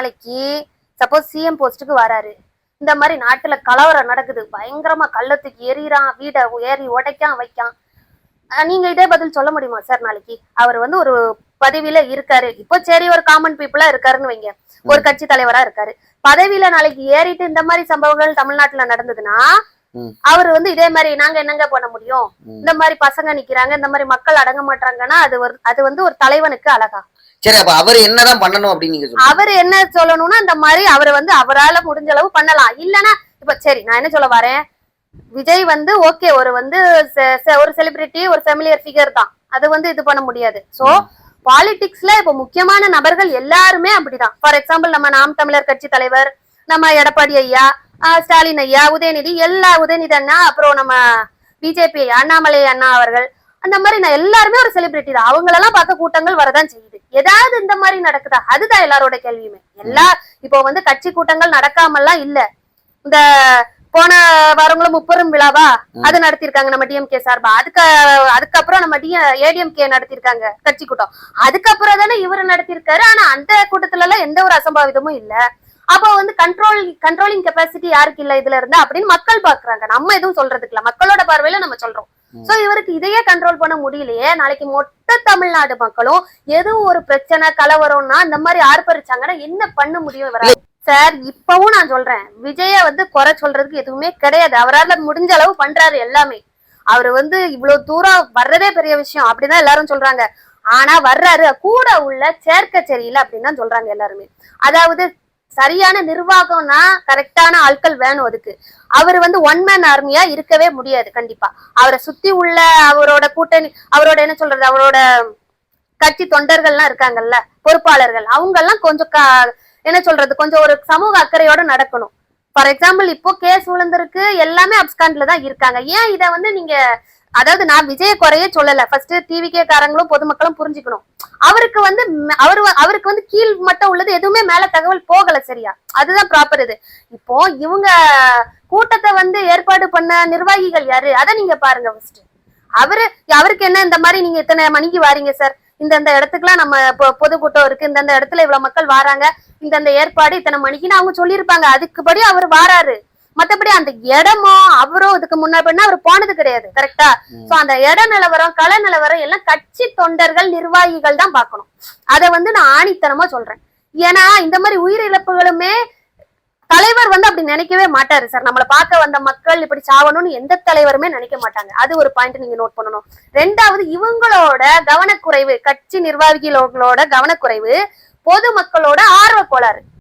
நாளைக்கு suppose CM போஸ்டுக்கு வராரு, இந்த மாதிரி நாட்டுல கலவரம் நடக்குது, பயங்கரமா கள்ளத்துக்கு எறிறான், வீடை ஏறி உடைக்கான் வைக்கான், நீங்க இதே பதில் சொல்ல முடியுமா சார்? நாளைக்கு அவர் வந்து ஒரு பதவியில இருக்காரு, இப்போ சரி ஒரு காமன் பீப்புளா இருக்காருன்னு வைங்க, ஒரு கட்சி தலைவரா இருக்காரு, பதவியில நாளைக்கு ஏறிட்டு இந்த மாதிரி சம்பவங்கள் தமிழ்நாட்டுல நடந்ததுன்னா அவர் வந்து இதே மாதிரி நாங்க என்னங்க பண்ண முடியும்? இந்த மாதிரி பசங்க நிக்கிறாங்க, இந்த மாதிரி மக்கள் அடங்க மாட்டாங்கன்னா அது வந்து ஒரு தலைவனுக்கு அழகா? சரி, அப்ப அவர் என்னதான் பண்ணணும் அப்படின்னு நீங்க அவர் என்ன சொல்லணும்னா இந்த மாதிரி அவர் வந்து அவரால முடிஞ்ச அளவு பண்ணலாம். இல்லன்னா இப்ப சரி நான் என்ன சொல்ல வரேன், விஜய் வந்து ஓகே ஒரு வந்து ஒரு செலிபிரிட்டி, ஒரு ஃபெமிலியர் ஃபிகர் தான், அது வந்து இது பண்ண முடியாது. சோ பாலிடிக்ஸ்ல இப்ப முக்கியமான நபர்கள் எல்லாருமே அப்படிதான். ஃபார் எக்ஸாம்பிள் நம்ம நாம் தமிழர் கட்சி தலைவர், நம்ம எடப்பாடி ஐயா, ஸ்டாலின் ஐயா, உதயநிதி, உதயநிதி அண்ணா, அப்புறம் நம்ம பிஜேபி அண்ணாமலை அண்ணா அவர்கள், அந்த மாதிரி நான் எல்லாருமே ஒரு செலிபிரிட்டி தான். அவங்களெல்லாம் பார்க்க கூட்டங்கள் வரதான் செய்யுது. ஏதாவது இந்த மாதிரி நடக்குதா? அதுதான் எல்லாரோட கேள்வியுமே. இப்போ வந்து கட்சி கூட்டங்கள் நடக்காமல்லாம் இல்ல. இந்த போன வாரங்களும் முப்பெரும் விழாவா அது நடத்திருக்காங்க நம்ம டிஎம்கே சார்பா. அதுக்கப்புறம் நம்ம ஏடிஎம்கே நடத்திருக்காங்க கட்சி கூட்டம். அதுக்கப்புறம் தானே இவரு நடத்திருக்காரு. ஆனா அந்த கூட்டத்துல எல்லாம் எந்த ஒரு அசம்பாவிதமும் இல்ல. அப்ப வந்து கண்ட்ரோலிங் கெப்பாசிட்டி யாருக்கு இல்ல இதுல இருந்தா அப்படின்னு மக்கள் பாக்குறாங்க. நம்ம எதுவும் சொல்றதுக்கு இல்ல, மக்களோட பார்வையில நம்ம சொல்றோம். சோ இவருக்கு இதையே கண்ட்ரோல் பண்ண முடியலையே. நாளைக்கு மொத்த தமிழ்நாடு மக்களும் எதுவும் ஒரு பிரச்சனை கலவரம்னா இந்த மாதிரி ஆர்ப்பரிச்சாங்கன்னா என்ன பண்ண முடியும் இவரால்? சார் இப்பவும் நான் சொல்றேன், விஜய வந்து குறை சொல்றதுக்கு எதுவுமே கிடையாது. அவரால் முடிஞ்ச அளவு பண்றாரு எல்லாமே. அவரு வந்து இவ்வளவு தூரம் வர்றதே பெரிய விஷயம் அப்படிதான் எல்லாரும் சொல்றாங்க. ஆனா வர்றாரு, கூட உள்ள சேர்க்க சரியில்லை அப்படின்னு தான் சொல்றாங்க எல்லாருமே. அதாவது சரியான நிர்வாகம்னா கரெக்டான ஆட்கள் வேணும் அதுக்கு. அவர் வந்து ஒன் மேன் ஆர்மியா இருக்கவே முடியாது கண்டிப்பா. அவரை சுத்தி உள்ள அவரோட கூட்டணி, அவரோட என்ன சொல்றது, அவரோட கட்சி தொண்டர்கள்லாம் இருக்காங்கல்ல, பொறுப்பாளர்கள், அவங்க எல்லாம் கொஞ்சம் என்ன சொல்றது, கொஞ்சம் ஒரு சமூக அக்கறையோட நடக்கணும். ஃபார் எக்ஸாம்பிள் இப்போ கேஸ் விழுந்திருக்கு, எல்லாமே அப்ஸ்காண்ட்ல தான் இருக்காங்க. ஏன் இதை வந்து நீங்க, அதாவது நான் விஜய குறைய சொல்லல, ஃபர்ஸ்ட் டிவிகே காரங்களும் பொதுமக்களும் புரிஞ்சுக்கணும். அவருக்கு வந்து கீழ் மட்டும் உள்ளது எதுவுமே மேல தகவல் போகல, சரியா? அதுதான் ப்ராப்பர். இது இப்போ இவங்க கூட்டத்தை வந்து ஏற்பாடு பண்ண நிர்வாகிகள் யாரு, அதை நீங்க பாருங்க ஃபர்ஸ்ட். அவருக்கு என்ன, இந்த மாதிரி நீங்க இத்தனை மணிக்கு வாரீங்க சார், இந்த இடத்துக்குலாம் நம்ம பொதுக்கூட்டம் இருக்கு, இந்த இடத்துல இவ்வளவு மக்கள் வராங்க, இந்த ஏற்பாடு இத்தனை மணிக்குன்னு அவங்க சொல்லியிருப்பாங்க. அதுக்குபடி அவர் வாராரு. மத்தபடி அந்த இடமோ அவரோ இதுக்கு முன்னாடி அவர் போனது கிடையாது, கரெக்டா? சோ அந்த இட நிலவரம், கள நிலவரம் எல்லாம் கட்சி தொண்டர்கள் நிர்வாகிகள் தான் பார்க்கணும். அதை வந்து நான் ஆணித்தனமா சொல்றேன். ஏன்னா இந்த மாதிரி உயிரிழப்புகளுமே தலைவர் வந்து அப்படி நினைக்கவே மாட்டாரு சார். நம்மளை பார்க்க வந்த மக்கள் இப்படி சாவணும்னு எந்த தலைவருமே நினைக்க மாட்டாங்க. அது ஒரு பாயிண்ட் நீங்க நோட் பண்ணணும். ரெண்டாவது, இவங்களோட கவனக்குறைவு, கட்சி நிர்வாகிகளோட கவனக்குறைவு, பொதுமக்களோட ஆர்வ கோளாறு.